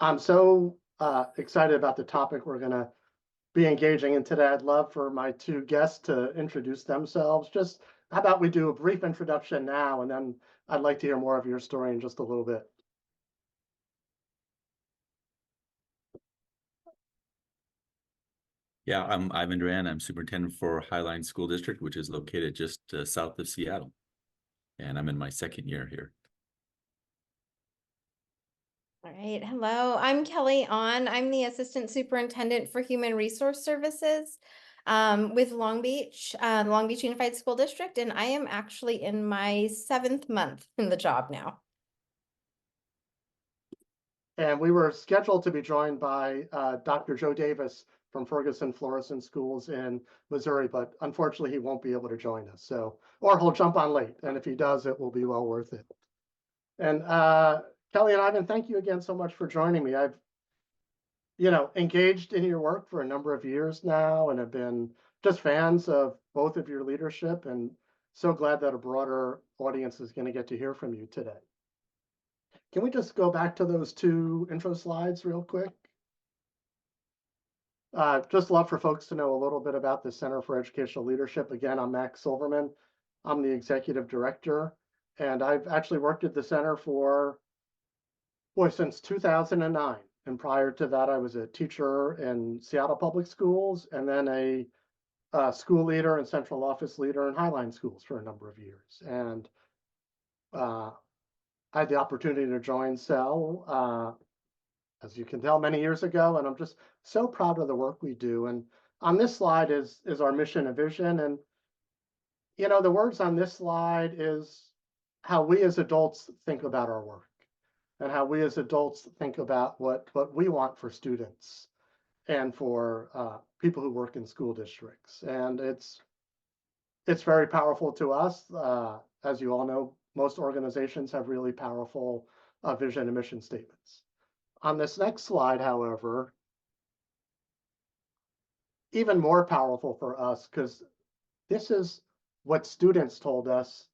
I'm so excited about the topic we're going to be engaging in today. I'd love for my two guests to introduce themselves. Just how about we do a brief introduction now, and then I'd like to hear more of your story in just a little bit. Yeah, I'm Ivan Duran. I'm superintendent for Highline School District, which is located just south of Seattle. And I'm in my second year here. All right. Hello, I'm Kelly On. I'm the Assistant Superintendent for Human Resource Services with Long Beach Unified School District, and I am actually in my 7th month in the job now. And we were scheduled to be joined by Dr. Joe Davis from Ferguson Florissant Schools in Missouri, but unfortunately he won't be able to join us. So, or he'll jump on late, and if he does, it will be well worth it. And Kelly and Ivan, thank you again so much for joining me. I've, engaged in your work for a number of years now and have been just fans of both of your leadership, and so glad that a broader audience is going to get to hear from you today. Can we just go back to those two intro slides real quick? Just love for folks to know a little bit about the Center for Educational Leadership. Again, I'm Max Silverman. I'm the executive director, and I've actually worked at the center for, since 2009. And prior to that, I was a teacher in Seattle Public Schools, and then a school leader and central office leader in Highline Schools for a number of years. And I had the opportunity to join CEL, as you can tell, many years ago, and I'm just so proud of the work we do. And on this slide is our mission and vision. And, the words on this slide is how we as adults think about our work and how we as adults think about what we want for students and for people who work in school districts. And it's very powerful to us. As you all know, most organizations have really powerful vision and mission statements. On this next slide, however, even more powerful for us, because this is what students told us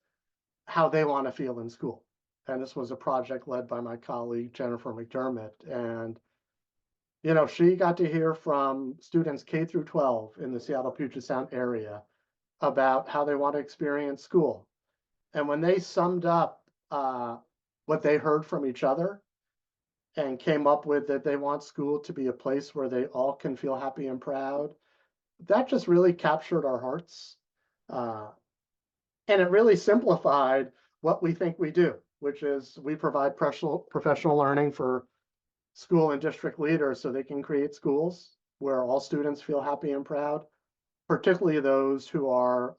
how they want to feel in school. And this was a project led by my colleague, Jennifer McDermott. And, she got to hear from students K through 12 in the Seattle Puget Sound area about how they want to experience school. And when they summed up what they heard from each other and came up with that they want school to be a place where they all can feel happy and proud, that just really captured our hearts. And it really simplified what we think we do, which is we provide professional learning for school and district leaders so they can create schools where all students feel happy and proud, particularly those who are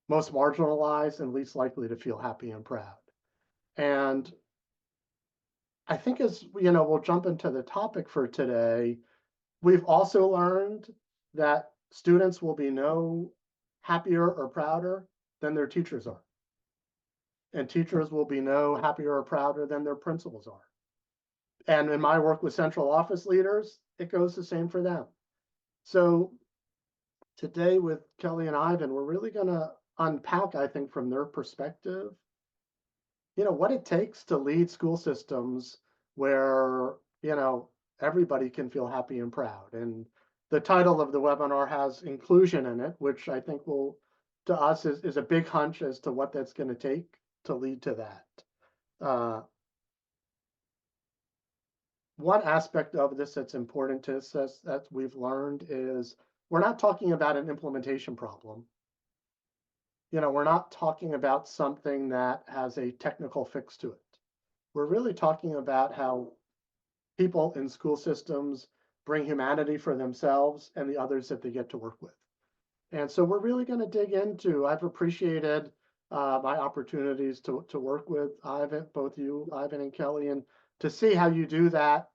most marginalized and least likely to feel happy and proud. And I think as we'll jump into the topic for today, we've also learned that students will be no happier or prouder than their teachers are. And teachers will be no happier or prouder than their principals are. And in my work with central office leaders, it goes the same for them. So today with Kelly and Ivan, we're really going to unpack, I think, from their perspective, what it takes to lead school systems where, everybody can feel happy and proud. And the title of the webinar has inclusion in it, which I think will, to us, is a big hunch as to what that's going to take to lead to that. One aspect of this that's important to us that we've learned is we're not talking about an implementation problem. We're not talking about something that has a technical fix to it. We're really talking about how people in school systems bring humanity for themselves and the others that they get to work with. And so we're really going to dig into, I've appreciated my opportunities to work with Ivan, both you, Ivan and Kelly, and to see how you do that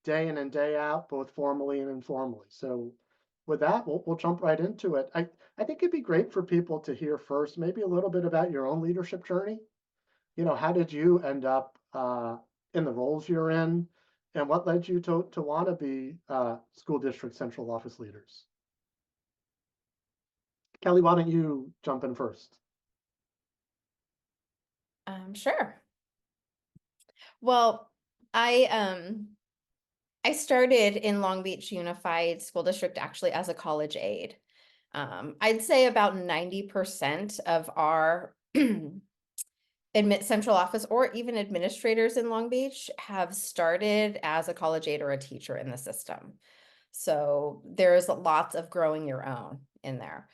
day in and day out, both formally and informally. So with that, we'll jump right into it. I think it'd be great for people to hear first, maybe a little bit about your own leadership journey. How did you end up in the roles you're in, and what led you to want to be school district central office leaders? Kelly, why don't you jump in first? Sure. Well, I I started in Long Beach Unified School District actually as a college aide. I'd say about 90% of our central office or even administrators in Long Beach have started as a college aide or a teacher in the system. So there's lots of growing your own in there.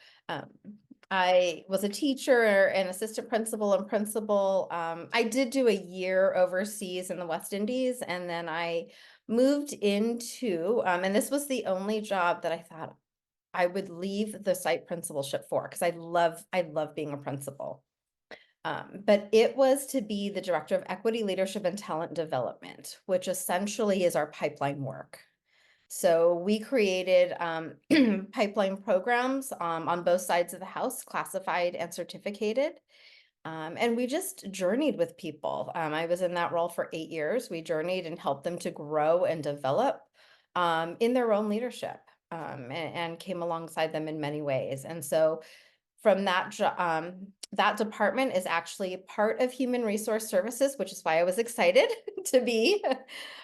I was a teacher and assistant principal and principal. I did do a year overseas in the West Indies, and then I moved into, and this was the only job that I thought I would leave the site principalship for, because I love being a principal. But it was to be the director of equity, leadership, and talent development, which essentially is our pipeline work. So we created pipeline programs on both sides of the house, classified and certificated. And we just journeyed with people. I was in that role for 8 years. We journeyed and helped them to grow and develop in their own leadership, and came alongside them in many ways. And so from that department is actually part of Human Resource Services, which is why I was excited to be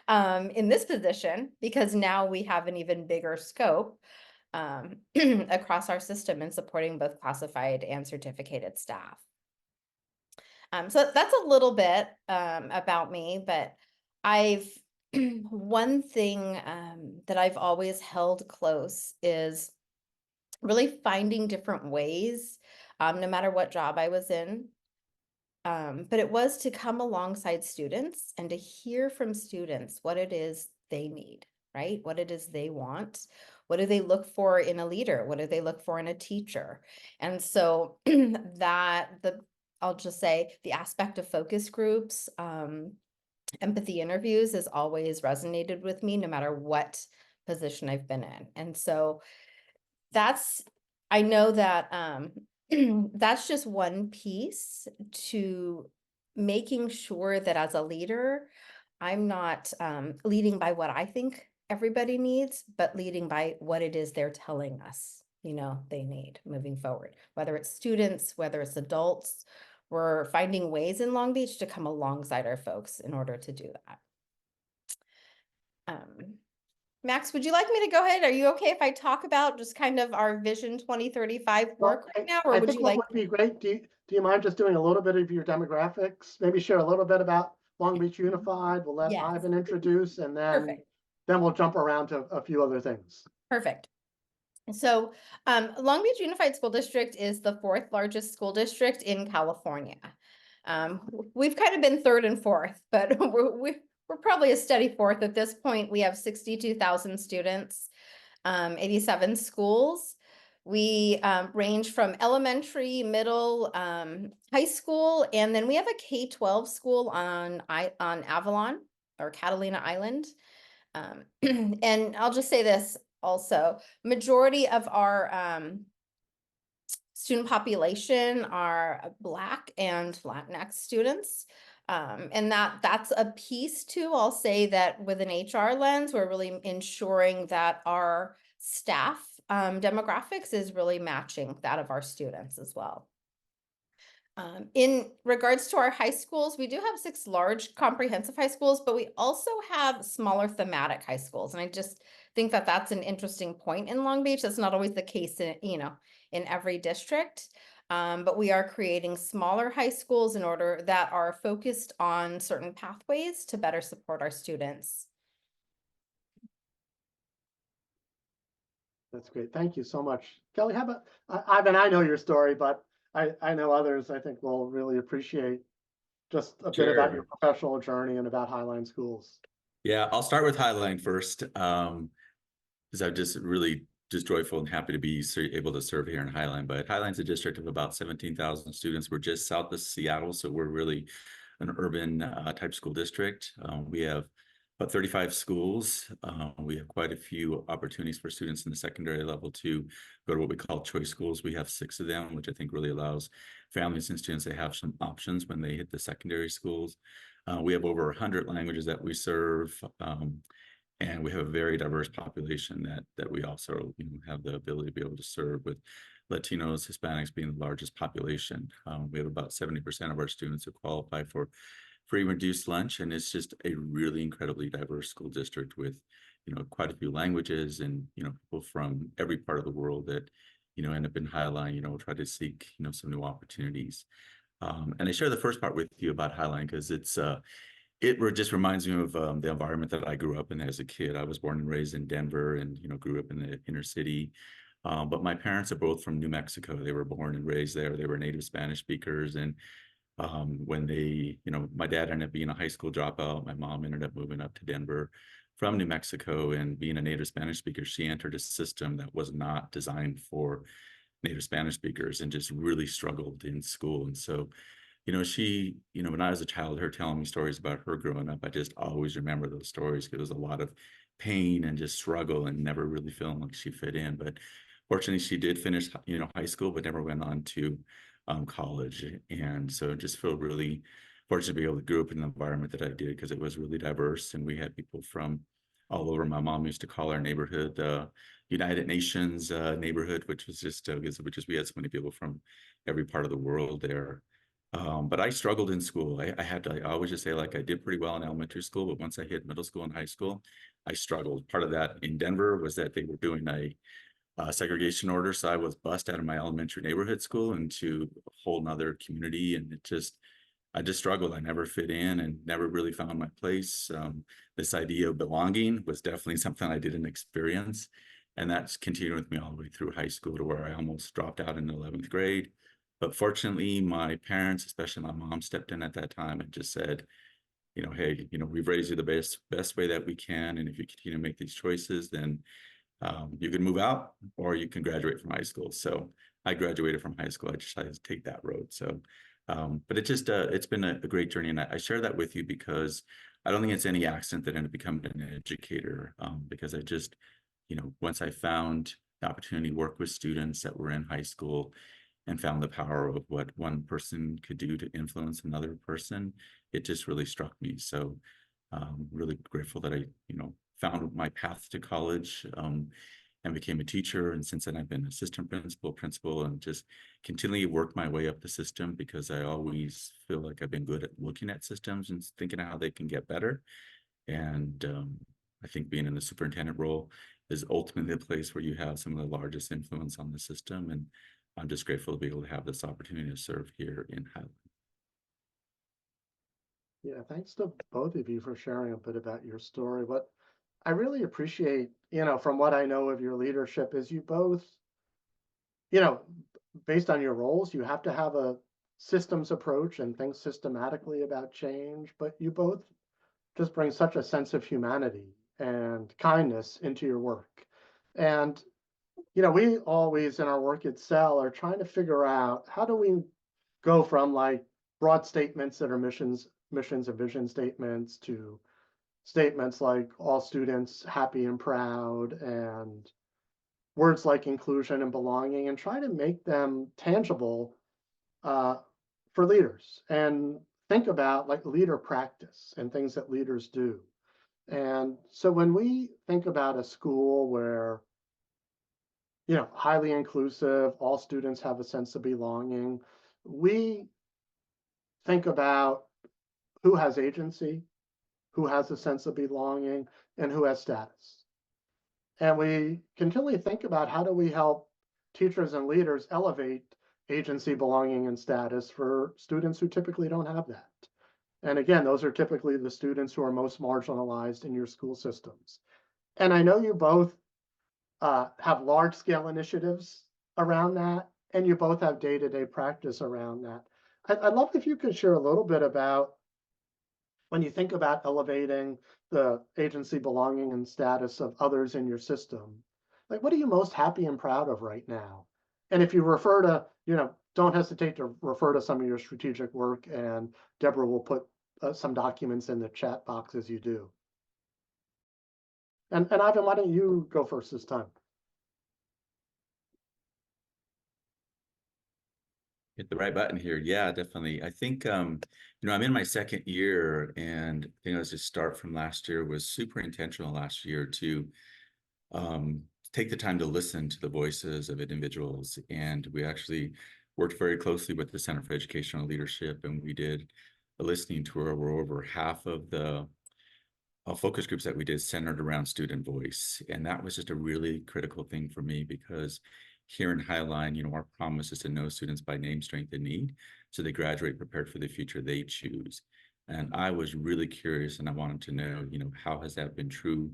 in this position, because now we have an even bigger scope across our system in supporting both classified and certificated staff. So that's a little bit about me, but one thing that I've always held close is really finding different ways, no matter what job I was in. But it was to come alongside students and to hear from students what it is they need, right? What it is they want. What do they look for in a leader? What do they look for in a teacher? And so I'll just say the aspect of focus groups, empathy interviews has always resonated with me, no matter what position I've been in. And so I know that that's just one piece to making sure that as a leader, I'm not leading by what I think everybody needs, but leading by what it is they're telling us, they need moving forward. Whether it's students, whether it's adults, we're finding ways in Long Beach to come alongside our folks in order to do that. Max, would you like me to go ahead? Are you okay if I talk about just kind of our Vision 2035 work right now, or I would think you what like? would be great, do you mind just doing a little bit of your demographics? Maybe share a little bit about Long Beach Unified. We'll let Yes. Ivan introduce, and Perfect. then we'll jump around to a few other things. Perfect. So Long Beach Unified School District is the 4th largest school district in California. We've kind of been 3rd and 4th, but we're probably a steady 4th at this point. We have 62,000 students, 87 schools. We range from elementary, middle, high school, and then we have a K-12 school on Avalon or Catalina Island. And I'll just say this also, majority of our student population are Black and Latinx students. And that's a piece too. I'll say that with an HR lens, we're really ensuring that our staff demographics is really matching that of our students as well. In regards to our high schools, we do have 6 large comprehensive high schools, but we also have smaller thematic high schools. And I just think that that's an interesting point in Long Beach. That's not always the case in every district. But we are creating smaller high schools in order that are focused on certain pathways to better support our students. That's great. Thank you so much. Kelly, how about, Ivan, I know your story, but I know others I think will really appreciate just a bit about your professional journey and about Highline Schools. Yeah, I'll start with Highline first, because I'm just really joyful and happy to be able to serve here in Highline. But Highline's a district of about 17,000 students. We're just south of Seattle, so we're really an urban type school district. We have about 35 schools. We have quite a few opportunities for students in the secondary level to go to what we call choice schools. We have 6 of them, which I think really allows families and students to have some options when they hit the secondary schools. We have over 100 languages that we serve, and we have a very diverse population that we also have the ability to be able to serve, with Latinos, Hispanics being the largest population. We have about 70% of our students who qualify for free reduced lunch, and it's just a really incredibly diverse school district with quite a few languages and, people from every part of the world that, end up in Highline, try to seek, some new opportunities. And I share the first part with you about Highline because just reminds me of the environment that I grew up in as a kid. I was born and raised in Denver and, grew up in the inner city. But my parents are both from New Mexico. They were born and raised there. They were native Spanish speakers. And when my dad ended up being a high school dropout, my mom ended up moving up to Denver from New Mexico, and being a native Spanish speaker, she entered a system that was not designed for native Spanish speakers and just really struggled in school. And so, when I was a child, her telling me stories about her growing up, I just always remember those stories because there was a lot of pain and just struggle and never really feeling like she fit in. But fortunately, she did finish, high school, but never went on to college. And so just feel really fortunate to be able to grow up in the environment that I did because it was really diverse and we had people from all over. My mom used to call our neighborhood United Nations neighborhood, which was just we had so many people from every part of the world there. But I struggled in school. I always just say, like, I did pretty well in elementary school, but once I hit middle school and high school, I struggled. Part of that in Denver was that they were doing a segregation order. So I was bused out of my elementary neighborhood school into a whole nother community. And I just struggled. I never fit in and never really found my place. This idea of belonging was definitely something I didn't experience. And that's continued with me all the way through high school to where I almost dropped out in the 11th grade. But fortunately, my parents, especially my mom, stepped in at that time and just said, hey, we've raised you the best way that we can. And if you continue to make these choices, then you can move out or you can graduate from high school. So I graduated from high school. I decided to take that road. So, but it's been a great journey. And I share that with you because I don't think it's any accident that I ended up becoming an educator, because I just, once I found the opportunity to work with students that were in high school and found the power of what one person could do to influence another person, it just really struck me. So really grateful that I, found my path to college and became a teacher. And since then, I've been assistant principal, and just continually worked my way up the system because I always feel like I've been good at looking at systems and thinking how they can get better. And I think being in the superintendent role is ultimately the place where you have some of the largest influence on the system. And I'm just grateful to be able to have this opportunity to serve here in Highland. Yeah, thanks to both of you for sharing a bit about your story. What I really appreciate, from what I know of your leadership is you both, you know, based on your roles, you have to have a systems approach and think systematically about change, but you both just bring such a sense of humanity and kindness into your work. And, we always in our work at Cell are trying to figure out how do we go from like broad statements that are missions and vision statements to statements like all students happy and proud, and words like inclusion and belonging, and try to make them tangible for leaders, and think about like leader practice and things that leaders do. And so when we think about a school where, highly inclusive, all students have a sense of belonging, we think about who has agency, who has a sense of belonging, and who has status. And we continually think about how do we help teachers and leaders elevate agency, belonging, and status for students who typically don't have that. And again, those are typically the students who are most marginalized in your school systems. And I know you both have large scale initiatives around that, and you both have day-to-day practice around that. I'd love if you could share a little bit about when you think about elevating the agency, belonging, and status of others in your system, like what are you most happy and proud of right now? And if you refer to, don't hesitate to refer to some of your strategic work, and Deborah will put some documents in the chat box as you do. And Ivan, why don't you go first this time? Hit the right button here. Yeah, definitely. I think, I'm in my second year, and I think I was just start from last year was super intentional last year to take the time to listen to the voices of individuals. And we actually worked very closely with the Center for Educational Leadership, and we did a listening tour where over half of the focus groups that we did centered around student voice. And that was just a really critical thing for me because here in Highline, our promise is to know students by name, strength, and need, so they graduate prepared for the future they choose. And I was really curious, and I wanted to know, how has that been true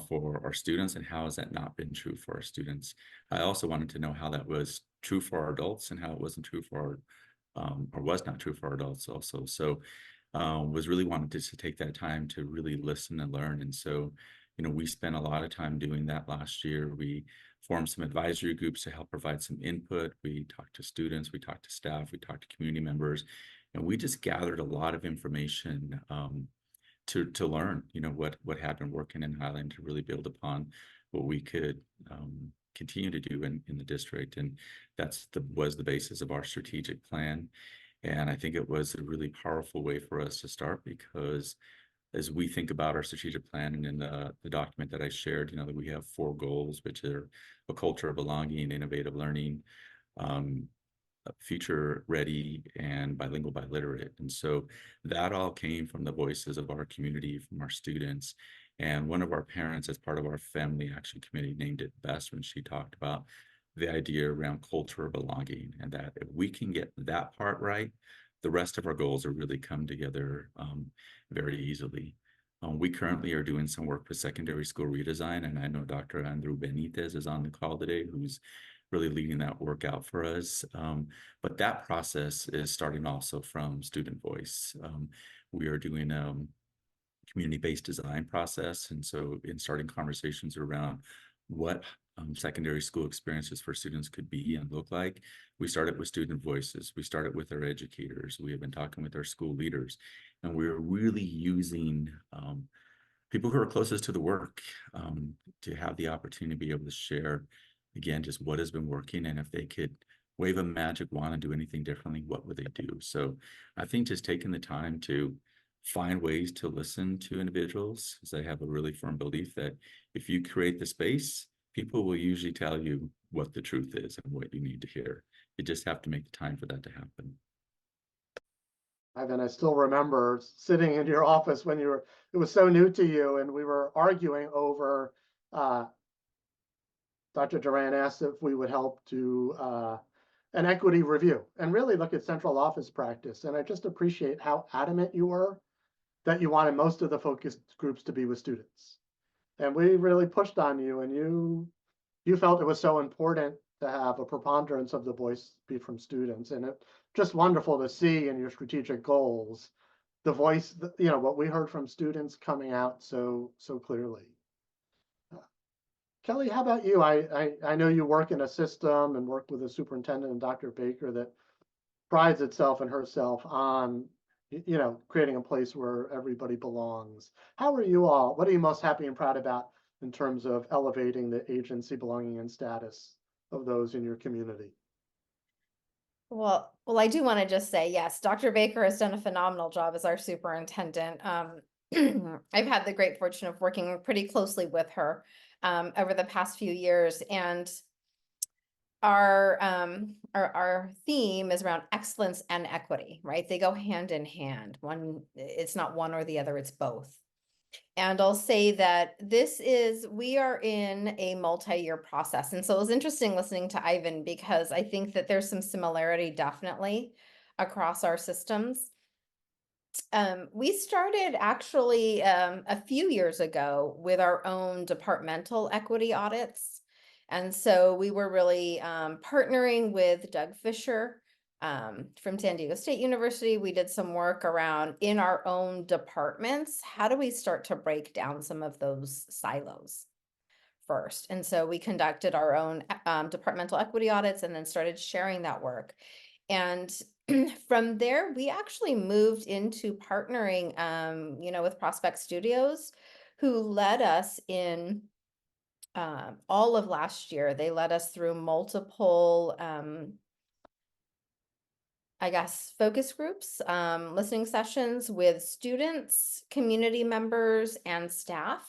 for our students, and how has that not been true for our students? I also wanted to know how that was true for our adults and how it wasn't true for or was not true for our adults also. So was really wanted to take that time to really listen and learn. And so, we spent a lot of time doing that last year. We formed some advisory groups to help provide some input. We talked to students, we talked to staff, we talked to community members, and we just gathered a lot of information to learn, what had been working in Highland, to really build upon what we could continue to do in the district. And was the basis of our strategic plan. And I think it was a really powerful way for us to start, because as we think about our strategic plan and in the document that I shared, that we have 4 goals, which are a culture of belonging, innovative learning, future ready, and bilingual biliterate. And so that all came from the voices of our community, from our students. And one of our parents, as part of our family action committee, named it best when she talked about the idea around culture of belonging, and that if we can get that part right, the rest of our goals are really come together very easily. We currently are doing some work with secondary school redesign, and I know Dr. Andrew Benitez is on the call today, who's really leading that work out for us. But that process is starting also from student voice. We are doing community-based design process. And so in starting conversations around what secondary school experiences for students could be and look like, we started with student voices. We started with our educators. We have been talking with our school leaders, and we're really using people who are closest to the work to have the opportunity to be able to share, again, just what has been working. And if they could wave a magic wand and do anything differently, what would they do? So I think just taking the time to find ways to listen to individuals, because I have a really firm belief that if you create the space, people will usually tell you what the truth is and what you need to hear. You just have to make the time for that to happen. Ivan, I still remember sitting in your office when it was so new to you, and we were arguing over, Dr. Duran asked if we would help do an equity review and really look at central office practice. And I just appreciate how adamant you were that you wanted most of the focus groups to be with students. And we really pushed on you, and you felt it was so important to have a preponderance of the voice be from students. And it's just wonderful to see in your strategic goals the voice, what we heard from students coming out so clearly. Kelly, how about you? I know you work in a system and work with a superintendent and Dr. Baker that prides itself and herself on, creating a place where everybody belongs. How are you all? What are you most happy and proud about in terms of elevating the agency, belonging, and status of those in your community? Well, I do want to just say, yes, Dr. Baker has done a phenomenal job as our superintendent. I've had the great fortune of working pretty closely with her over the past few years, and our theme is around excellence and equity, right? They go hand in hand. It's not one or the other, it's both. And I'll say that we are in a multi-year process. And so it was interesting listening to Ivan, because I think that there's some similarity definitely across our systems. We started actually a few years ago with our own departmental equity audits. And so we were really partnering with Doug Fisher from San Diego State University. We did some work around in our own departments. How do we start to break down some of those silos first? And so we conducted our own departmental equity audits and then started sharing that work. And from there, we actually moved into partnering, with Prospect Studios, who led us in all of last year. They led us through multiple, focus groups, listening sessions with students, community members, and staff.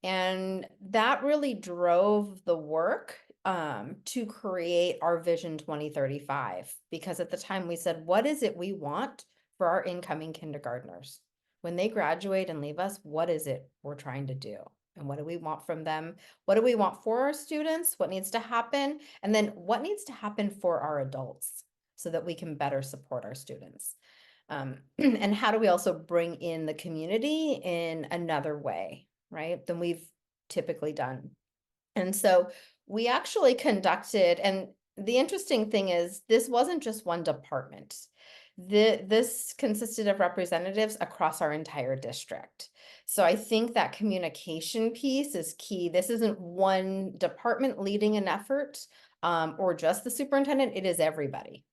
And that really drove the work to create our Vision 2035, because at the time we said, what is it we want for our incoming kindergartners? when they graduate and leave us, what is it we're trying to do? And what do we want from them? What do we want for our students? What needs to happen? And then what needs to happen for our adults so that we can better support our students? And how do we also bring in the community in another way, right, than we've typically done? And so we actually conducted, and the interesting thing is this wasn't just one department. This consisted of representatives across our entire district. So I think that communication piece is key. This isn't one department leading an effort, or just the superintendent. It is everybody.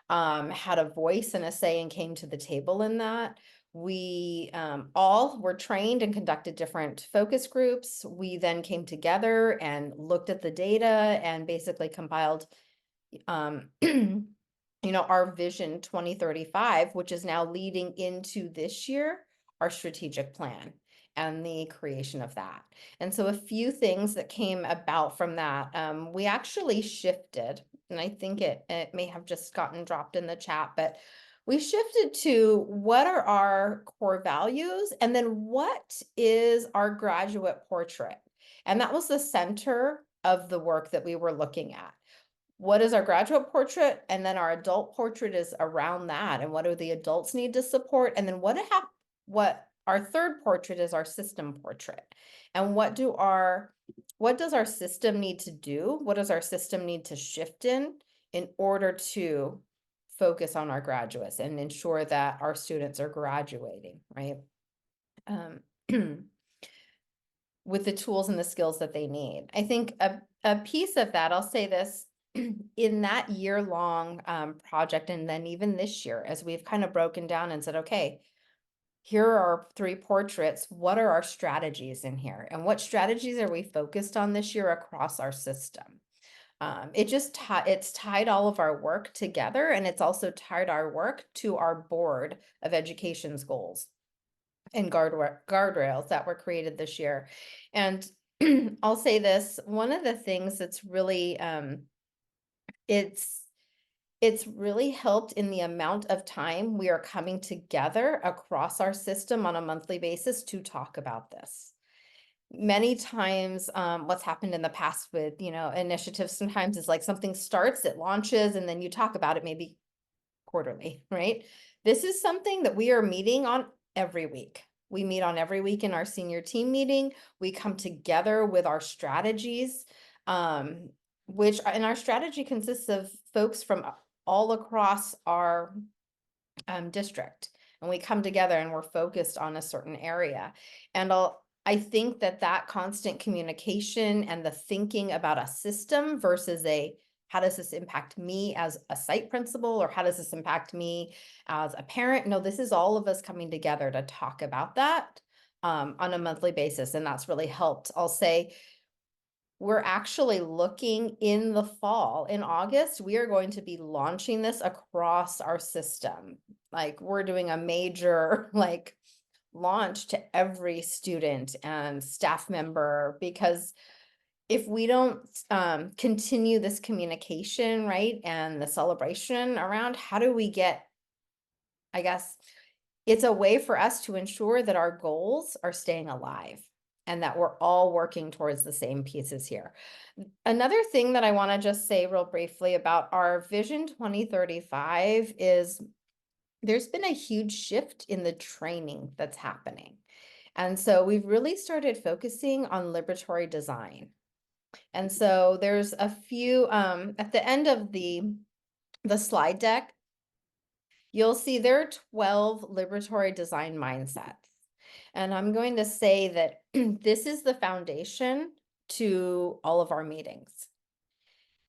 Had a voice and a say and came to the table in that. We all were trained and conducted different focus groups. We then came together and looked at the data and basically compiled our vision 2035, which is now leading into this year, our strategic plan and the creation of that. And so a few things that came about from that, we actually shifted, and I think it may have just gotten dropped in the chat, but we shifted to what are our core values and then what is our graduate portrait? And that was the center of the work that we were looking at. What is our graduate portrait? And then our adult portrait is around that. And what do the adults need to support? And then what our third portrait is our system portrait. And what does our system need to do? What does our system need to shift in order to focus on our graduates and ensure that our students are graduating, right? With the tools and the skills that they need. I think a piece of that, I'll say this, in that year-long project, and then even this year, as we've kind of broken down and said, okay, here are our three portraits. What are our strategies in here? And what strategies are we focused on this year across our system? It's tied all of our work together, and it's also tied our work to our Board of Education's goals and guardrails that were created this year. And I'll say this, one of the things that's really, it's really helped in the amount of time we are coming together across our system on a monthly basis to talk about this. Many times, what's happened in the past with, initiatives sometimes is like something starts, it launches, and then you talk about it maybe quarterly, right? This is something that we are meeting on every week. We meet on every week in our senior team meeting. We come together with our strategies, and our strategy consists of folks from all across our district. And we come together and we're focused on a certain area. And I think that constant communication and the thinking about a system versus how does this impact me as a site principal, or how does this impact me as a parent? No, this is all of us coming together to talk about that on a monthly basis. And that's really helped. I'll say we're actually looking in the fall, in August, we are going to be launching this across our system. Like we're doing a major launch to every student and staff member, because if we don't continue this communication, right, and the celebration around, how do we get, I guess, it's a way for us to ensure that our goals are staying alive and that we're all working towards the same pieces here. Another thing that I want to just say real briefly about our Vision 2035 is there's been a huge shift in the training that's happening. And so we've really started focusing on liberatory design. And so there's a few, at the end of the slide deck, you'll see there are 12 liberatory design mindsets. And I'm going to say that this is the foundation to all of our meetings.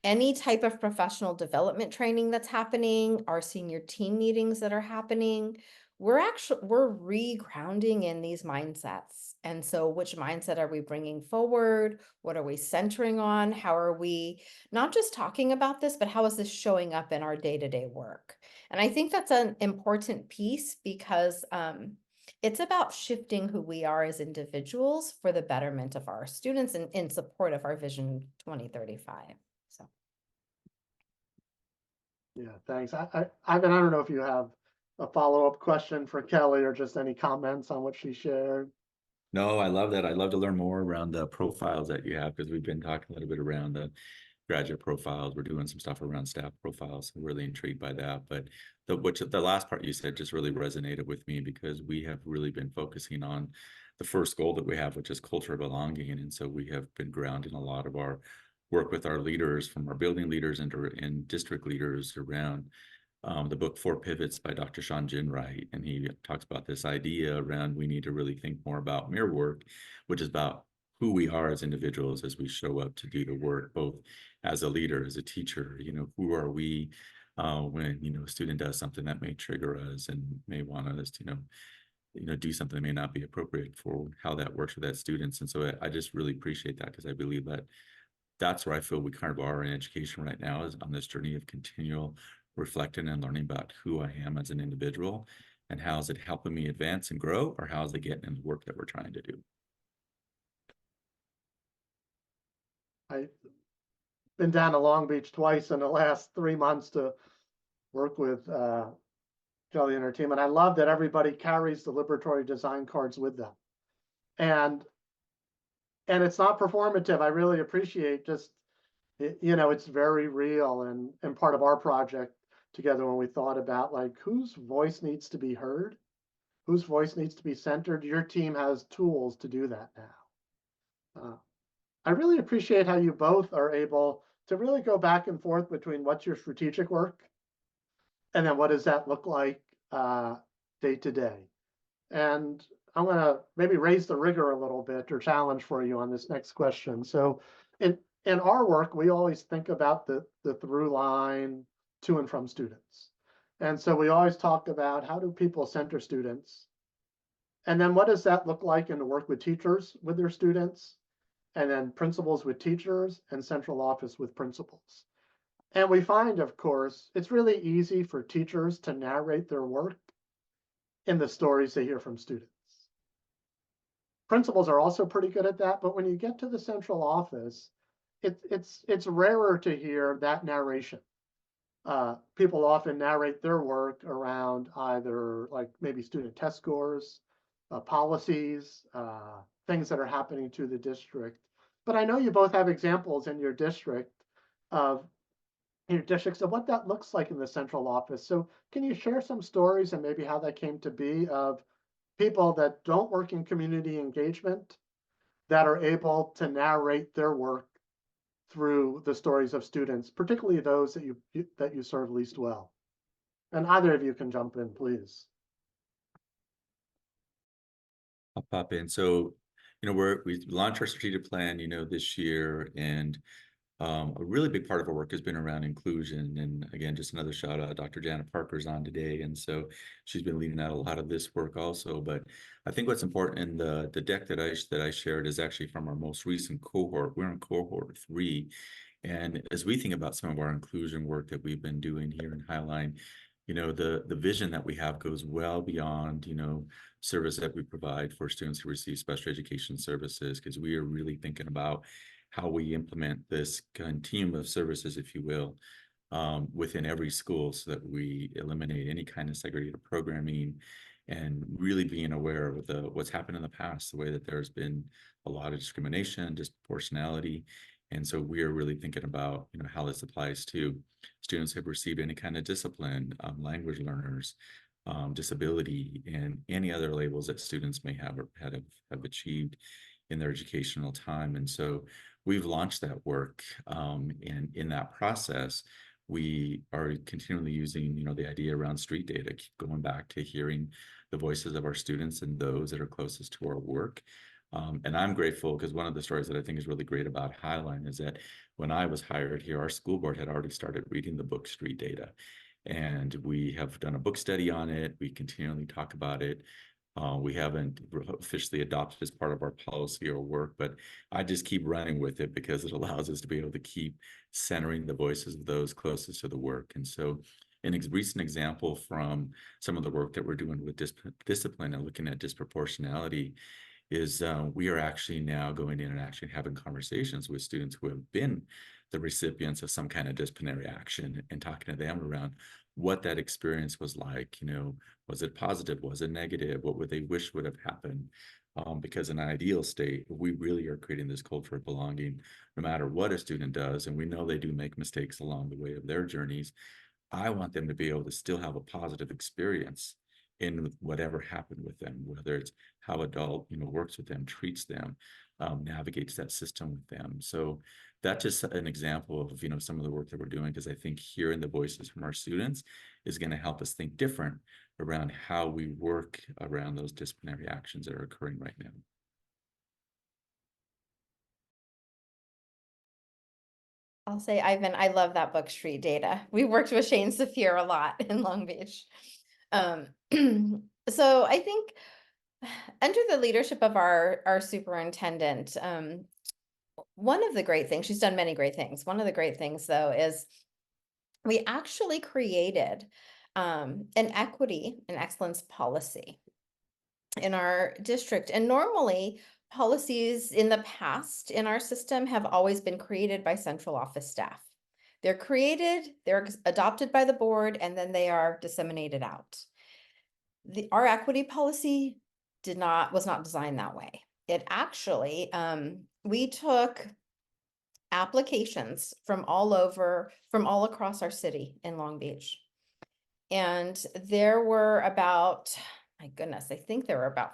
Any type of professional development training that's happening, our senior team meetings that are happening, we're re-grounding in these mindsets. And so which mindset are we bringing forward? What are we centering on? How are we not just talking about this, but how is this showing up in our day-to-day work? And I think that's an important piece because it's about shifting who we are as individuals for the betterment of our students and in support of our Vision 2035. So. Yeah, thanks. I don't know if you have a follow-up question for Kelly or just any comments on what she shared? No, I love that. I'd love to learn more around the profiles that you have, because we've been talking a little bit around the graduate profiles. We're doing some stuff around staff profiles. I'm really intrigued by that. But the last part you said just really resonated with me, because we have really been focusing on the first goal that we have, which is culture of belonging. And so we have been grounding a lot of our work with our leaders, from our building leaders and district leaders, around the book Four Pivots by Dr. Sean Ginwright. And he talks about this idea around, we need to really think more about mirror work, which is about who we are as individuals as we show up to do the work, both as a leader, as a teacher. Who are we when a student does something that may trigger us and may want us to do something that may not be appropriate for how that works with that students. And so I just really appreciate that, because I believe that that's where I feel we kind of are in education right now, is on this journey of continual reflecting and learning about who I am as an individual, and how is it helping me advance and grow, or how is it getting in the work that we're trying to do. I've been down to Long Beach twice in the last 3 months to work with Kelly and her team, and I love that everybody carries the liberatory design cards with them. And it's not performative. I really appreciate just, it's very real, and part of our project together, when we thought about like whose voice needs to be heard, whose voice needs to be centered. Your team has tools to do that now. I really appreciate how you both are able to really go back and forth between what's your strategic work and then what does that look like day to day. And I'm going to maybe raise the rigor a little bit, or challenge for you on this next question. So in our work, we always think about the through line to and from students. And so we always talk about, how do people center students? And then what does that look like in the work with teachers with their students? And then principals with teachers, and central office with principals. And we find, of course, it's really easy for teachers to narrate their work in the stories they hear from students. Principals are also pretty good at that, but when you get to the central office, it's rarer to hear that narration. People often narrate their work around either like maybe student test scores, policies, things that are happening to the district. But I know you both have examples in your districts of what that looks like in the central office. So can you share some stories and maybe how that came to be, of people that don't work in community engagement that are able to narrate their work through the stories of students, particularly those that you serve least well? And either of you can jump in, please. I'll pop in. So, we launched our strategic plan, this year, and a really big part of our work has been around inclusion. And again, just another shout out, Dr. Janet Parker's on today, and so she's been leading out a lot of this work also. But I think what's important in the deck that I shared is actually from our most recent cohort. We're in cohort 3, and as we think about some of our inclusion work that we've been doing here in Highline, the vision that we have goes well beyond service that we provide for students who receive special education services, because we are really thinking about how we implement this continuum of services, if you will, within every school, so that we eliminate any kind of segregated programming, and really being aware of what's happened in the past, the way that there's been a lot of discrimination, disproportionality. And so we are really thinking about how this applies to students who have received any kind of discipline, language learners, disability, and any other labels that students may have or have achieved in their educational time. And so we've launched that work, and in that process, we are continually using the idea around street data, going back to hearing the voices of our students and those that are closest to our work. And I'm grateful, because one of the stories that I think is really great about Highline is that when I was hired here, our school board had already started reading the book Street Data. And we have done a book study on it. We continually talk about it. We haven't officially adopted as part of our policy or work, but I just keep running with it, because it allows us to be able to keep centering the voices of those closest to the work. And so a recent example from some of the work that we're doing with discipline and looking at disproportionality is we are actually now going in and actually having conversations with students who have been the recipients of some kind of disciplinary action, and talking to them around what that experience was like. Was it positive? Was it negative? What would they wish would have happened? Because in an ideal state, we really are creating this culture of belonging, no matter what a student does, and we know they do make mistakes along the way of their journeys. I want them to be able to still have a positive experience in whatever happened with them, whether it's how adult, works with them, treats them, navigates that system with them. So that's just an example of, some of the work that we're doing, because I think hearing the voices from our students is going to help us think different around how we work around those disciplinary actions that are occurring right now. I'll say, Ivan, I love that book, Street Data. We worked with Shane Saphir a lot in Long Beach. So I think under the leadership of our superintendent, one of the great things, she's done many great things. One of the great things, though, is we actually created an equity and excellence policy in our district. And normally, policies in the past in our system have always been created by central office staff. They're created, they're adopted by the board, and then they are disseminated out. Our equity policy was not designed that way. It actually, we took applications from all across our city in Long Beach. And there were about, my goodness, I think there were about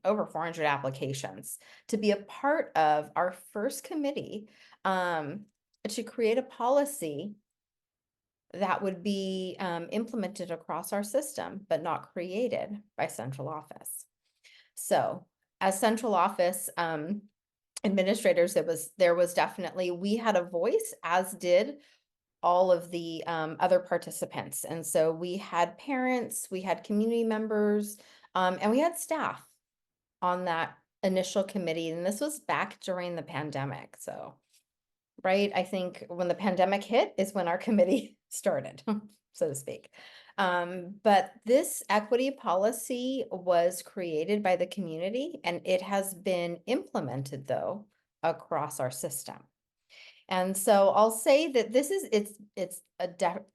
over 400 applications to be a part of our first committee to create a policy that would be implemented across our system, but not created by central office. So as central office administrators, there was definitely, we had a voice, as did all of the other participants. And so we had parents, we had community members, and we had staff on that initial committee. And this was back during the pandemic. So, right, I think when the pandemic hit is when our committee started, so to speak. But this equity policy was created by the community, and it has been implemented, though, across our system. And so I'll say that it's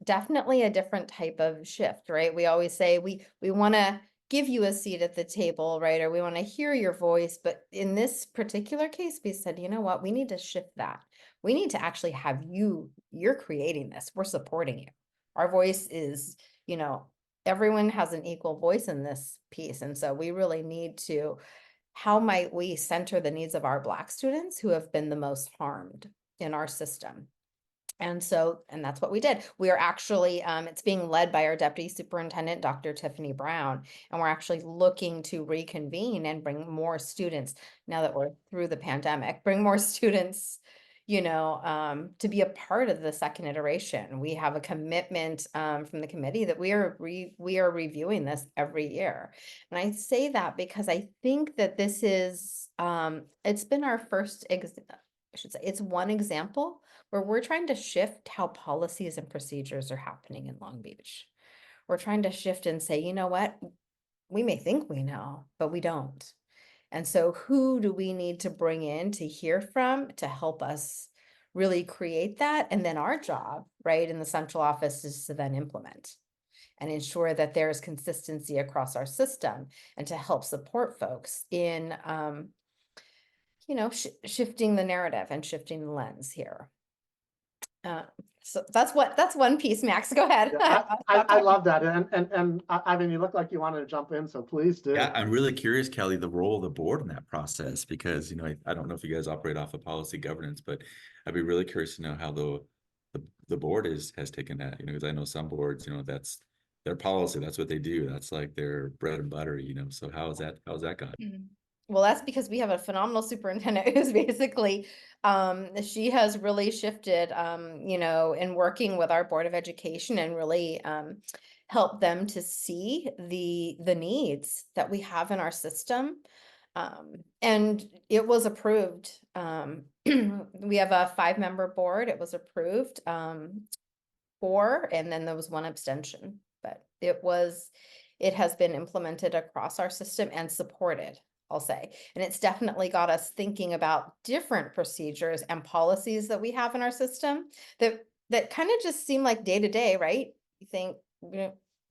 definitely a different type of shift, right? We always say we want to give you a seat at the table, right? Or we want to hear your voice. But in this particular case, we said, you know what, we need to shift that. We need to actually have you're creating this. We're supporting you. Our voice is, everyone has an equal voice in this piece. And so we really need to, how might we center the needs of our Black students who have been the most harmed in our system? And that's what we did. We are actually, it's being led by our Deputy Superintendent, Dr. Tiffany Brown, and we're actually looking to reconvene and bring more students, now that we're through the pandemic, bring more students, to be a part of the second iteration. We have a commitment from the committee that we are reviewing this every year. And I say that because I think that this is, it's been our first, I should say, it's one example where we're trying to shift how policies and procedures are happening in Long Beach. We're trying to shift and say, you know what, we may think we know, but we don't. And so who do we need to bring in to hear from to help us really create that? And then our job, right, in the central office is to then implement and ensure that there is consistency across our system, and to help support folks in, shifting the narrative and shifting the lens here. So that's one piece. Max, go ahead. Yeah, I love that. And I mean, you look like you wanted to jump in, so please do. Yeah, I'm really curious, Kelly, the role of the board in that process, because, I don't know if you guys operate off of policy governance, but I'd be really curious to know how the board has taken that, because I know some boards, that's their policy. That's what they do. That's like their bread and butter, so how's that gone? Well, that's because we have a phenomenal superintendent who's basically, she has really shifted, in working with our Board of Education, and really helped them to see the needs that we have in our system. And it was approved. We have a 5-member board. It was approved 4, and then there was 1 abstention, but it has been implemented across our system and supported, I'll say. And it's definitely got us thinking about different procedures and policies that we have in our system that kind of just seem like day to day, right? you think,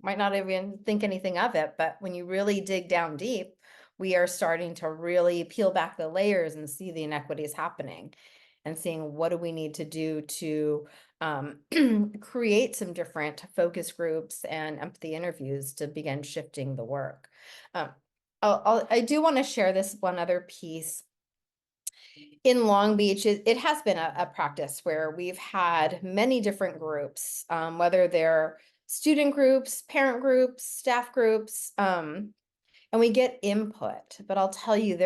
might not even think anything of it, but when you really dig down deep, we are starting to really peel back the layers and see the inequities happening and seeing what do we need to do to create some different focus groups and empathy interviews to begin shifting the work. I do want to share this one other piece. In Long Beach, it has been a practice where we've had many different groups, whether they're student groups, parent groups, staff groups, and we get input. But I'll tell you,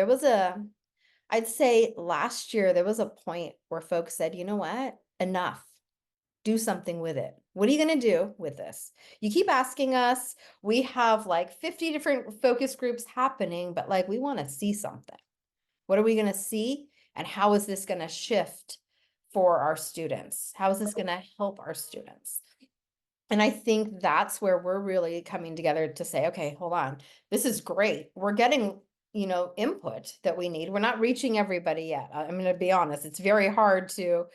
I'd say last year, there was a point where folks said, you know what, enough. Do something with it. What are you going to do with this? You keep asking us, we have like 50 different focus groups happening, but like we want to see something. What are we going to see? And how is this going to shift for our students? How is this going to help our students? And I think that's where we're really coming together to say, okay, hold on, this is great. We're getting, input that we need. We're not reaching everybody yet. I'm going to be honest. It's very hard to,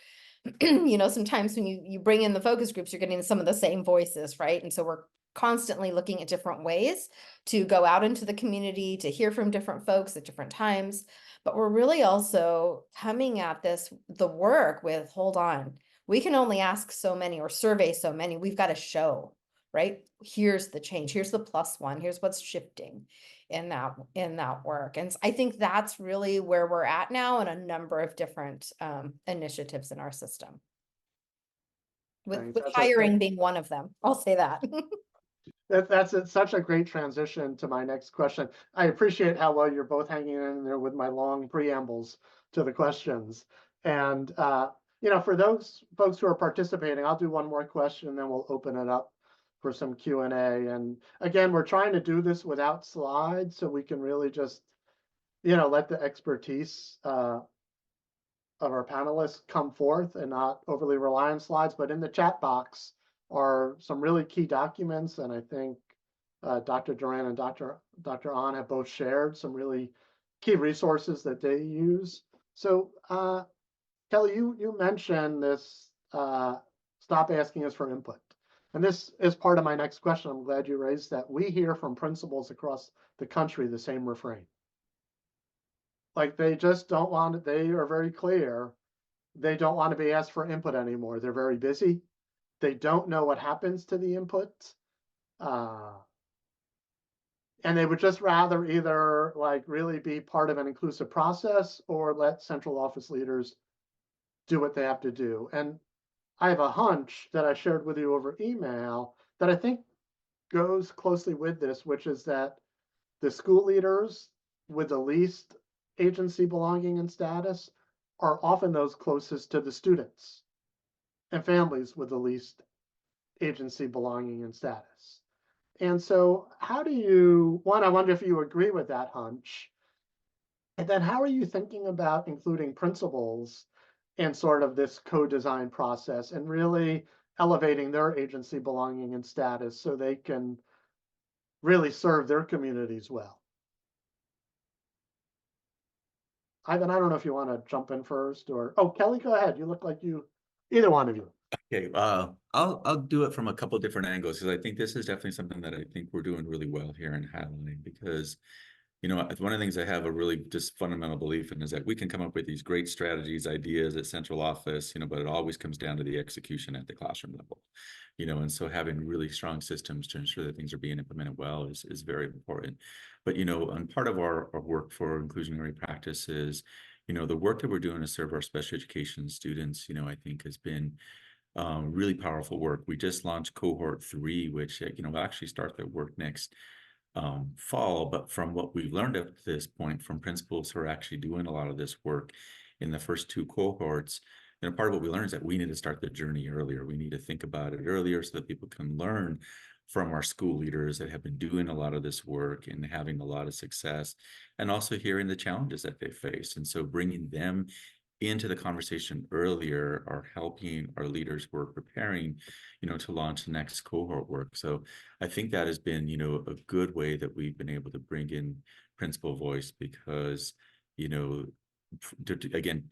sometimes when you bring in the focus groups, you're getting some of the same voices, right? And so we're constantly looking at different ways to go out into the community, to hear from different folks at different times. But we're really also coming at the work with, hold on, we can only ask so many or survey so many. We've got to show, right? Here's the change. Here's the +1. Here's what's shifting in that work. And I think that's really where we're at now in a number of different initiatives in our system. With hiring being one of them. I'll say that. That's such a great transition to my next question. I appreciate how well you're both hanging in there with my long preambles to the questions. And, for those folks who are participating, I'll do one more question and then we'll open it up for some Q&A. And again, we're trying to do this without slides so we can really just, let the expertise of our panelists come forth and not overly rely on slides. But in the chat box are some really key documents, and I think Dr. Duran and Dr. An have both shared some really key resources that they use. So Kelly, you mentioned this, stop asking us for input. And this is part of my next question. I'm glad you raised that. We hear from principals across the country the same refrain. Like they just don't want it. They are very clear. They don't want to be asked for input anymore. They're very busy. They don't know what happens to the input. And they would just rather either like really be part of an inclusive process or let central office leaders do what they have to do. And I have a hunch that I shared with you over email that I think goes closely with this, which is that the school leaders with the least agency belonging and status are often those closest to the students and families with the least agency belonging and status. And so how do you, one, I wonder if you agree with that hunch. And then how are you thinking about including principals in sort of this co-design process and really elevating their agency belonging and status so they can really serve their communities well? Ivan, I don't know if you want to jump in first or, oh, Kelly, go ahead. You look like you, either one of you. Okay, I'll do it from a couple of different angles because I think this is definitely something that I think we're doing really well here in Highline because, one of the things I have a really just fundamental belief in is that we can come up with these great strategies, ideas at central office, but it always comes down to the execution at the classroom level, and so having really strong systems to ensure that things are being implemented well is very important. But, on part of our work for inclusionary practices, the work that we're doing to serve our special education students, I think has been really powerful work. We just launched cohort 3, which, will actually start their work next fall. But from what we've learned at this point from principals who are actually doing a lot of this work in the first 2 cohorts, part of what we learned is that we need to start the journey earlier. We need to think about it earlier so that people can learn from our school leaders that have been doing a lot of this work and having a lot of success, and also hearing the challenges that they face. And so bringing them into the conversation earlier are helping our leaders who are preparing, to launch the next cohort work. So I think that has been, a good way that we've been able to bring in principal voice because, to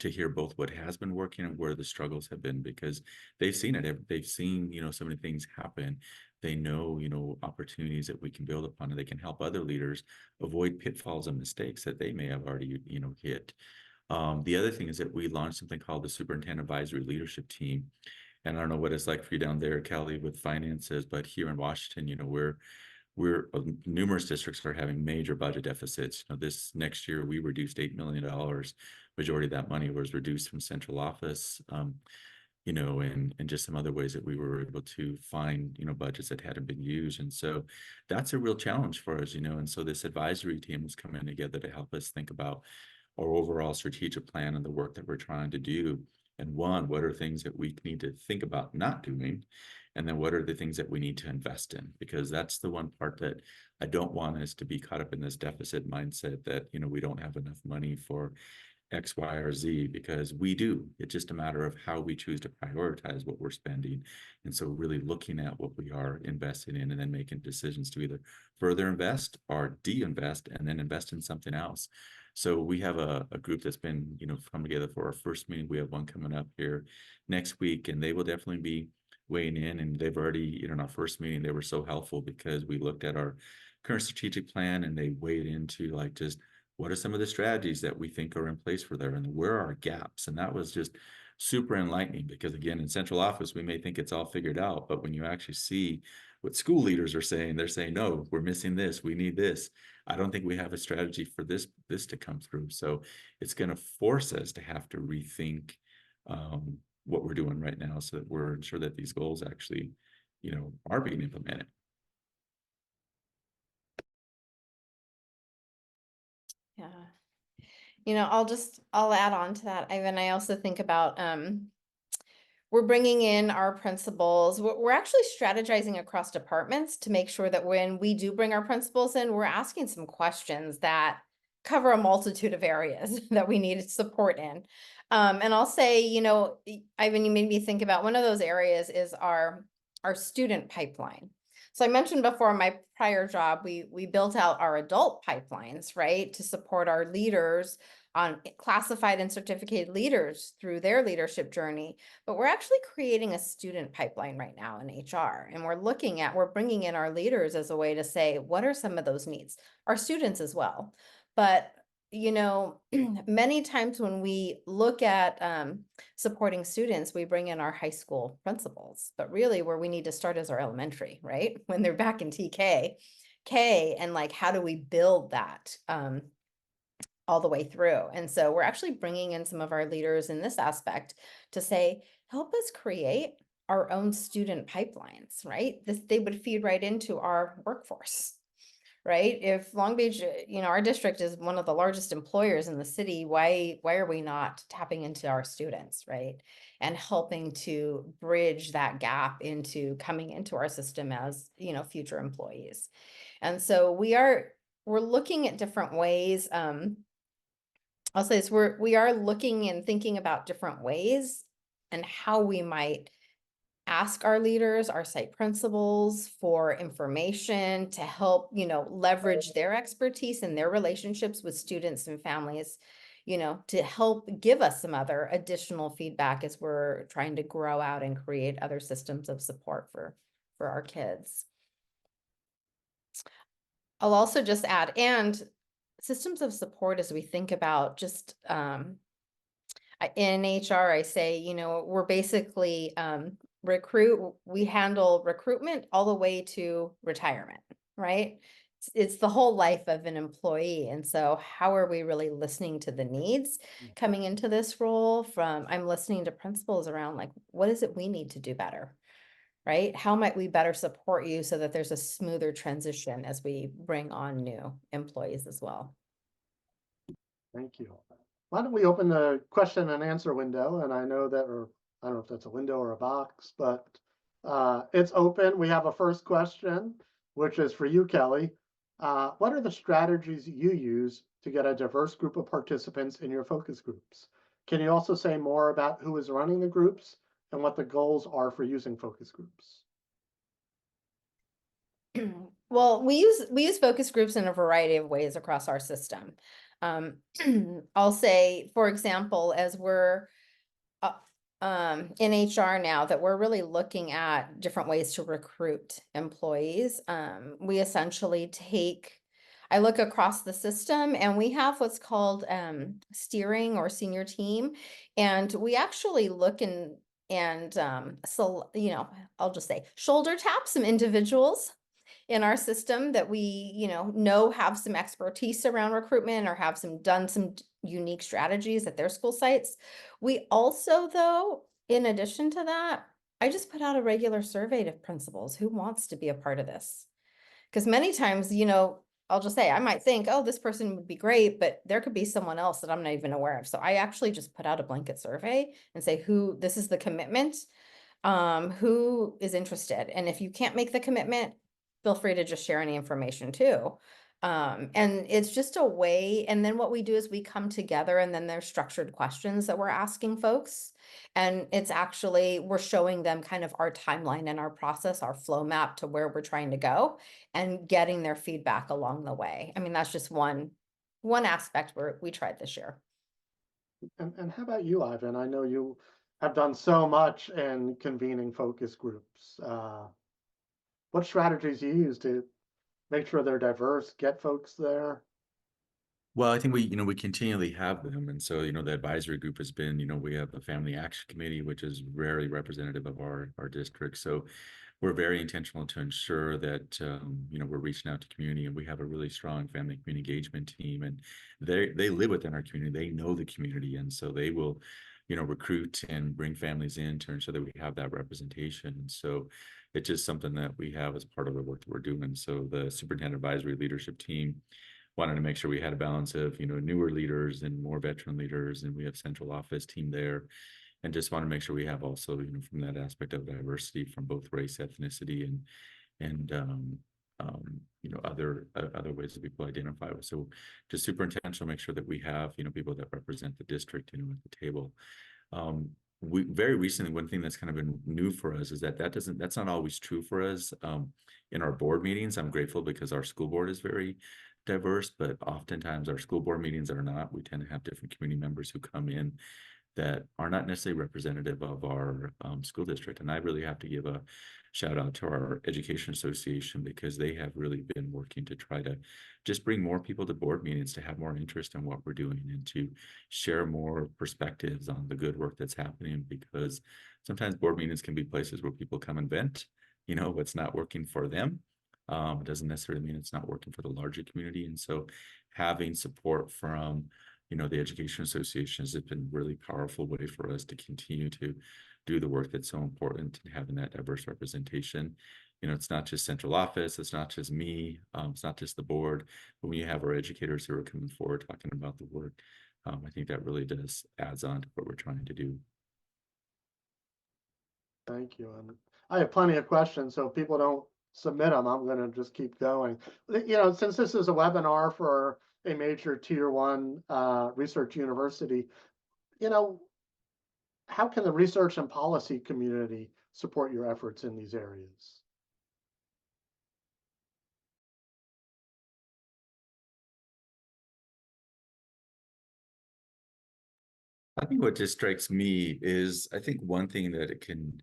hear both what has been working and where the struggles have been, because they've seen it. They've seen, so many things happen They know, opportunities that we can build upon, and they can help other leaders avoid pitfalls and mistakes that they may have already, hit. The other thing is that we launched something called the Superintendent Advisory Leadership Team. And I don't know what it's like for you down there, Kelly, with finances, but here in Washington, we're numerous districts are having major budget deficits. This next year we reduced $8 million. Majority of that money was reduced from central office, and just some other ways that we were able to find, budgets that hadn't been used. And so that's a real challenge for us, and so this advisory team is coming together to help us think about our overall strategic plan and the work that we're trying to do. And what are things that we need to think about not doing? And then what are the things that we need to invest in? Because that's the one part that I don't want us to be caught up in this deficit mindset that, we don't have enough money for X, Y, or Z, because we do. It's just a matter of how we choose to prioritize what we're spending. And so really looking at what we are investing in and then making decisions to either further invest or de-invest and then invest in something else. So we have a group that's been, come together for our first meeting. We have one coming up here next week, and they will definitely be weighing in. And they've already, in our first meeting, they were so helpful because we looked at our current strategic plan and they weighed into like just what are some of the strategies that we think are in place for there and where are our gaps. And that was just super enlightening because, again, in central office, we may think it's all figured out, but when you actually see what school leaders are saying, they're saying, no, we're missing this, we need this. I don't think we have a strategy for this to come through. So it's going to force us to have to rethink what we're doing right now so that we're sure that these goals actually, are being implemented. Yeah. I'll add on to that, Ivan. I also think about, we're bringing in our principals. We're actually strategizing across departments to make sure that when we do bring our principals in, we're asking some questions that cover a multitude of areas that we need support in. And I'll say, Ivan, you made me think about one of those areas is our student pipeline. So I mentioned before my prior job, we built out our adult pipelines, right, to support our leaders on classified and certificated leaders through their leadership journey. But we're actually creating a student pipeline right now in HR. And we're bringing in our leaders as a way to say, what are some of those needs? Our students as well. But, many times when we look at supporting students, we bring in our high school principals. But really where we need to start is our elementary, right? When they're back in TK, and like, how do we build that? All the way through. And so we're actually bringing in some of our leaders in this aspect to say, help us create our own student pipelines, right? They would feed right into our workforce, right? If Long Beach, our district is one of the largest employers in the city, why are we not tapping into our students, right? And helping to bridge that gap into coming into our system as, future employees. And so we're looking at different ways, I'll say this, we are looking and thinking about different ways and how we might ask our leaders, our site principals for information to help, leverage their expertise and their relationships with students and families, to help give us some other additional feedback as we're trying to grow out and create other systems of support for our kids. I'll also just add, and systems of support as we think about just in HR, I say, we're basically we handle recruitment all the way to retirement, right? It's the whole life of an employee. And so how are we really listening to the needs coming into this role? I'm listening to principals around like, what is it we need to do better? Right? How might we better support you so that there's a smoother transition as we bring on new employees as well? Thank you. Why don't we open the question and answer window? And I know that, or I don't know if that's a window or a box, but it's open. We have a first question, which is for you, Kelly. What are the strategies you use to get a diverse group of participants in your focus groups? Can you also say more about who is running the groups and what the goals are for using focus groups? Well, we use focus groups in a variety of ways across our system. I'll say, for example, as we're in HR now that we're really looking at different ways to recruit employees. We essentially I look across the system and we have what's called steering or senior team. And we actually look so, I'll just say shoulder tap some individuals in our system that we, know have some expertise around recruitment or have done some unique strategies at their school sites. We also, though, in addition to that, I just put out a regular survey to principals who wants to be a part of this. Because many times, I'll just say, I might think, oh, this person would be great, but there could be someone else that I'm not even aware of. So I actually just put out a blanket survey and say, this is the commitment, who is interested. And if you can't make the commitment, feel free to just share any information too. And it's just a way. And then what we do is we come together and then there's structured questions that we're asking folks. And it's actually, we're showing them kind of our timeline and our process, our flow map to where we're trying to go and getting their feedback along the way. I mean, that's just one aspect where we tried this year. And how about you, Ivan? I know you have done so much in convening focus groups. What strategies you use to make sure they're diverse, get folks there? Well, I think we continually have them. And so, the advisory group has been, we have the Family Action Committee, which is very representative of our district. So we're very intentional to ensure that, we're reaching out to community, and we have a really strong family community engagement team, and they live within our community. They know the community. And so they will, recruit and bring families in to ensure that we have that representation. And so it's just something that we have as part of the work that we're doing. So the superintendent advisory leadership team wanted to make sure we had a balance of, newer leaders and more veteran leaders, and we have central office team there, and just want to make sure we have also, from that aspect of diversity from both race, ethnicity, and other ways that people identify with. So just super intentional, make sure that we have, people that represent the district, at the table. We very recently, one thing that's kind of been new for us is that's not always true for us. In our board meetings, I'm grateful because our school board is very diverse, but oftentimes our school board meetings are not. We tend to have different community members who come in that are not necessarily representative of our school district. And I really have to give a shout out to our education association, because they have really been working to try to just bring more people to board meetings, to have more interest in what we're doing, and to share more perspectives on the good work that's happening, because sometimes board meetings can be places where people come and vent, what's not working for them. It doesn't necessarily mean it's not working for the larger community. And so having support from, the Education Association has been a really powerful way for us to continue to do the work that's so important, and having that diverse representation. It's not just central office, it's not just me, it's not just the board, but when you have our educators who are coming forward talking about the work, I think that really does adds on to what we're trying to do. Thank you. And I have plenty of questions, so if people don't submit them, I'm going to just keep going. Since this is a webinar for a major tier 1 research university, how can the research and policy community support your efforts in these areas? I think what just strikes me is, I think one thing that it can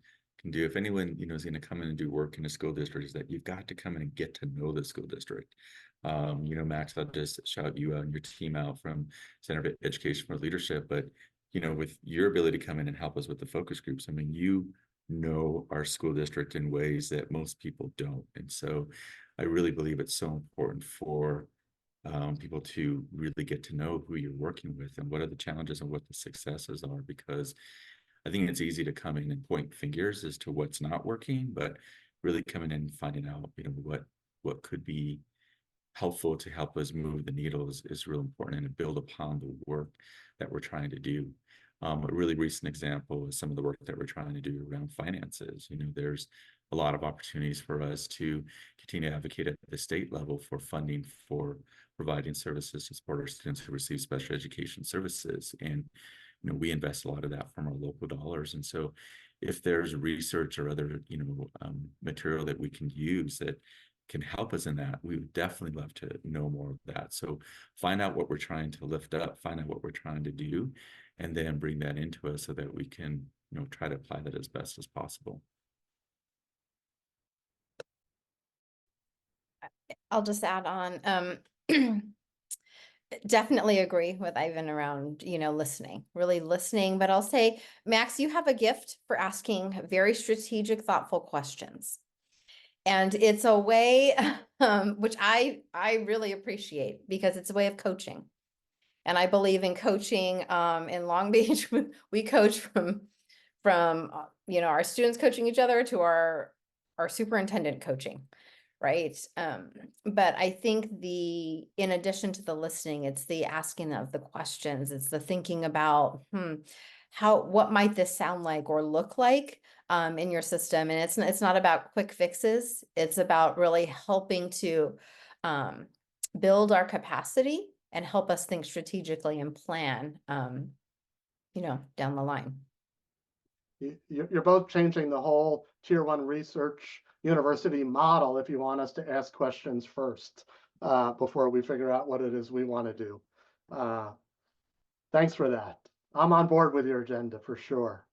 do, if anyone, is going to come in and do work in a school district, is that you've got to come in and get to know the school district. Max, I'll just shout you and your team out from Center of Education for Leadership, but, with your ability to come in and help us with the focus groups, I mean, you know our school district in ways that most people don't. And so I really believe it's so important for people to really get to know who you're working with and what are the challenges and what the successes are, because I think it's easy to come in and point fingers as to what's not working, but really coming in and finding out, what could be helpful to help us move the needle is real important, and to build upon the work that we're trying to do. A really recent example is some of the work that we're trying to do around finances. There's a lot of opportunities for us to continue to advocate at the state level for funding for providing services to support our students who receive special education services. And, we invest a lot of that from our local dollars. And so if there's research or other, material that we can use that can help us in that, we would definitely love to know more of that. So find out what we're trying to lift up, find out what we're trying to do, and then bring that into us so that we can, try to apply that as best as possible. I'll just add on, definitely agree with Ivan around, listening, really listening. But I'll say, Max, you have a gift for asking very strategic, thoughtful questions. And it's a way, which I really appreciate, because it's a way of coaching. And I believe in coaching. In Long Beach, we coach from our students coaching each other to our superintendent coaching, right? But I think in addition to the listening, it's the asking of the questions. It's the thinking about, what might this sound like or look like in your system? And it's not about quick fixes. It's about really helping to build our capacity and help us think strategically and plan, down the line. You're both changing the whole Tier 1 research university model if you want us to ask questions first before we figure out what it is we want to do. Thanks for that. I'm on board with your agenda for sure.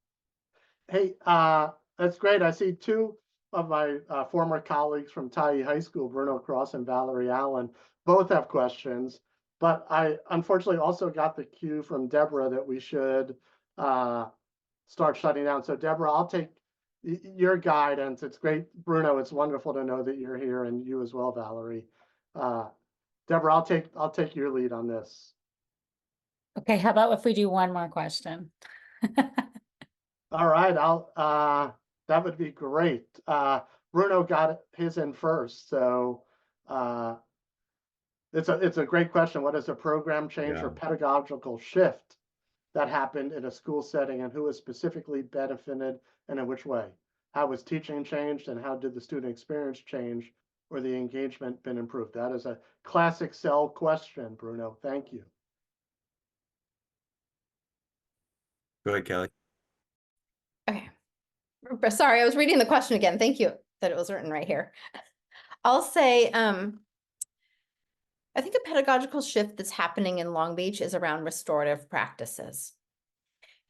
Hey, that's great. I see two of my former colleagues from Tyee High School, Bruno Cross and Valerie Allen, both have questions. But I unfortunately also got the cue from Deborah that we should start shutting down. So Deborah, I'll take your guidance. It's great, Bruno. It's wonderful to know that you're here, and you as well, Valerie. Deborah, I'll take your lead on this. Okay, how about if we do one more question? All right, that would be great. Bruno got his in first, so it's a great question. What is a program change or pedagogical shift that happened in a school setting, and who was specifically benefited and in which way? How was teaching changed, and how did the student experience change, or the engagement been improved? That is a classic cell question, Bruno. Thank you. Go ahead, Kelly. Okay. Sorry, I was reading the question again. Thank you that it was written right here. I'll say, I think a pedagogical shift that's happening in Long Beach is around restorative practices.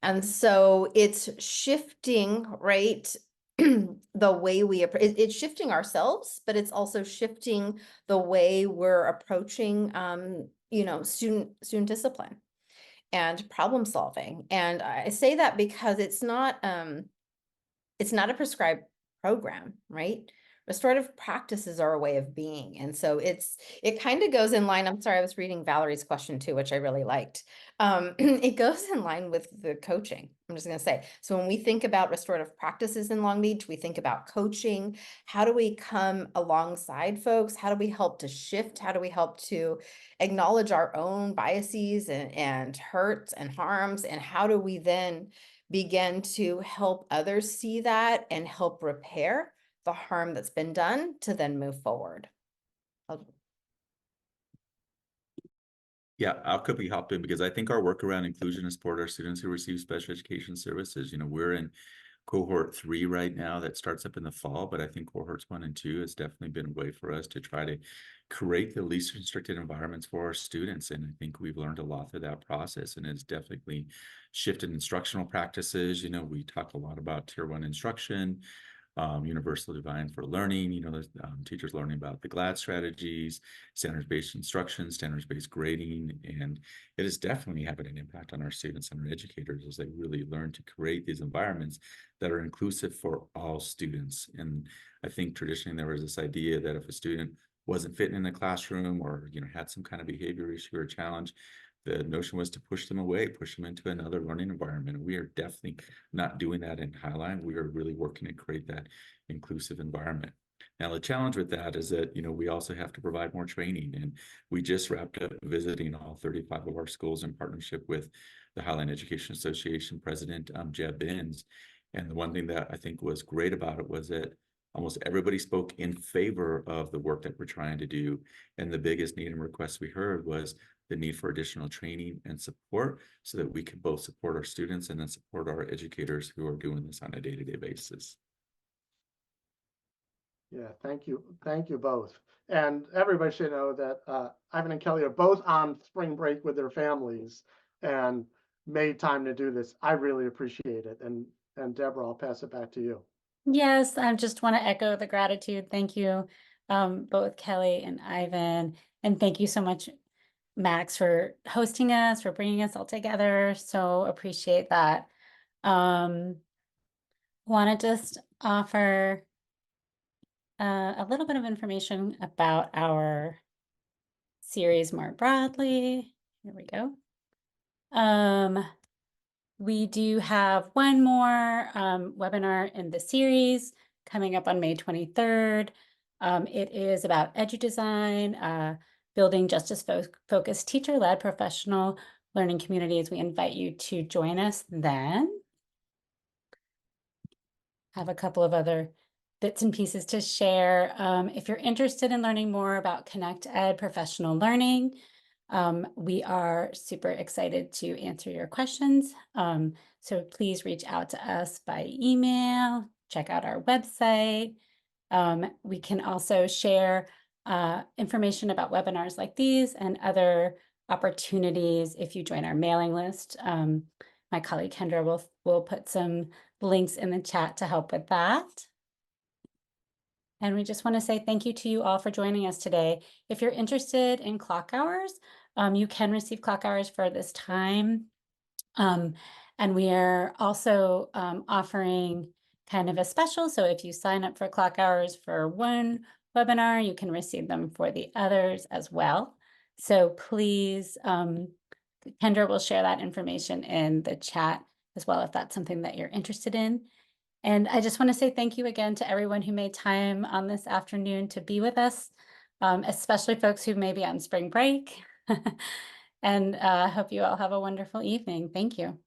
And so it's shifting, right? The way it's shifting ourselves, but it's also shifting the way we're approaching, student discipline and problem solving. And I say that because it's not a prescribed program, right? Restorative practices are a way of being. And so it kind of goes in line. I'm sorry, I was reading Valerie's question too, which I really liked. It goes in line with the coaching, I'm just going to say. So when we think about restorative practices in Long Beach, we think about coaching. How do we come alongside folks? How do we help to shift? How do we help to acknowledge our own biases and hurts and harms? And how do we then begin to help others see that and help repair the harm that's been done to then move forward? Yeah, I'll quickly hop in because I think our work around inclusion and support our students who receive special education services, we're in cohort 3 right now that starts up in the fall, but I think cohorts 1 and 2 has definitely been a way for us to try to create the least restricted environments for our students. And I think we've learned a lot through that process, and it's definitely shifted instructional practices. We talk a lot about Tier 1 instruction, universal design for learning, teachers learning about the GLAD strategies, standards-based instruction, standards-based grading, and it is definitely having an impact on our students and our educators as they really learn to create these environments that are inclusive for all students. And I think traditionally there was this idea that if a student wasn't fitting in the classroom or had some kind of behavior issue or challenge, the notion was to push them away, push them into another learning environment. We are definitely not doing that in Highline. We are really working to create that inclusive environment. Now, the challenge with that is that, we also have to provide more training. And we just wrapped up visiting all 35 of our schools in partnership with the Highline Education Association president, Jeb Binns. And the one thing that I think was great about it was that almost everybody spoke in favor of the work that we're trying to do. And the biggest need and request we heard was the need for additional training and support so that we can both support our students and then support our educators who are doing this on a day-to-day basis. Yeah, thank you. Thank you both. And everybody should know that Ivan and Kelly are both on spring break with their families and made time to do this. I really appreciate it. And And Deborah, I'll pass it back to you. Yes, I just want to echo the gratitude. Thank you, both Kelly and Ivan. And thank you so much, Max, for hosting us, for bringing us all together. So appreciate that. Want to just offer a little bit of information about our series more broadly. Here we go. We do have one more webinar in the series coming up on May 23rd. It is about edu-design, building justice-focused teacher-led professional learning communities. We invite you to join us then. Have a couple of other bits and pieces to share. If you're interested in learning more about Connect Ed professional learning, we are super excited to answer your questions. So please reach out to us by email, check out our website. We can also share information about webinars like these and other opportunities if you join our mailing list. My colleague Kendra will put some links in the chat to help with that. And we just want to say thank you to you all for joining us today. If you're interested in clock hours, you can receive clock hours for this time. And we are also offering kind of a special. So if you sign up for clock hours for one webinar, you can receive them for the others as well. So please, Kendra will share that information in the chat as well if that's something that you're interested in. And I just want to say thank you again to everyone who made time on this afternoon to be with us, especially folks who may be on spring break. And I hope you all have a wonderful evening. Thank you.